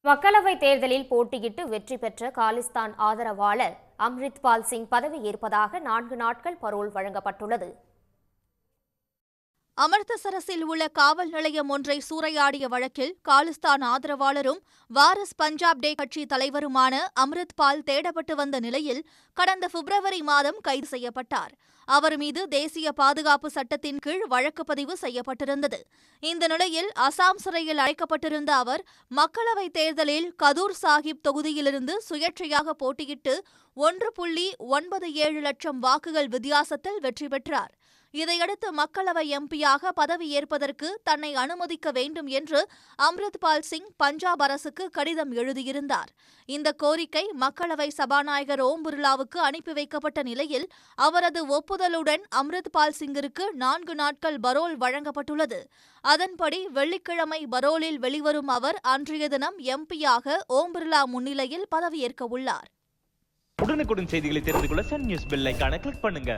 மக்களவைத் தேர்தலில் போட்டியிட்டு வெற்றி பெற்ற காலிஸ்தான் ஆதரவாளர் அம்ரித்பால் சிங் பதவியேற்பதாக 4 நாட்கள் பரோல் வழங்கப்பட்டுள்ளது. அமிர்தசரஸில் உள்ள காவல் நிலையம் ஒன்றை சூறையாடிய வழக்கில் காலிஸ்தான் ஆதரவாளரும் வாரிஸ் பஞ்சாப் டே கட்சி தலைவருமான அம்ரித்பால் தேடப்பட்டு வந்த நிலையில் கடந்த பிப்ரவரி மாதம் கைது செய்யப்பட்டார். அவர் மீது தேசிய பாதுகாப்பு சட்டத்தின் கீழ் வழக்கு பதிவு செய்யப்பட்டிருந்தது. இந்த நிலையில் அசாம் சிறையில் அடைக்கப்பட்டிருந்த அவர் மக்களவைத் தேர்தலில் கதூர் சாஹிப் தொகுதியிலிருந்து சுயேட்சையாக போட்டியிட்டு 1.97 லட்சம் வாக்குகள் வித்தியாசத்தில் வெற்றி பெற்றார். இதையடுத்து மக்களவை எம்பியாக பதவியேற்பதற்கு தன்னை அனுமதிக்க வேண்டும் என்று அம்ரித்பால் சிங் பஞ்சாப் அரசுக்கு கடிதம் எழுதியிருந்தார். இந்த கோரிக்கை மக்களவை சபாநாயகர் ஓம் பிர்லாவுக்கு அனுப்பி வைக்கப்பட்ட நிலையில் அவரது ஒப்புதலுடன் அம்ரித்பால் சிங்கிற்கு 4 நாட்கள் பரோல் வழங்கப்பட்டுள்ளது. அதன்படி வெள்ளிக்கிழமை பரோலில் வெளிவரும் அவர் அன்றைய தினம் எம்பியாக ஓம் பிர்லா முன்னிலையில் பதவியேற்க உள்ளார். உடனுக்குடன் செய்திகளை தெரிந்து கொள்ள சன் நியூஸ் பெல் ஐகானை கிளிக் பண்ணுங்க.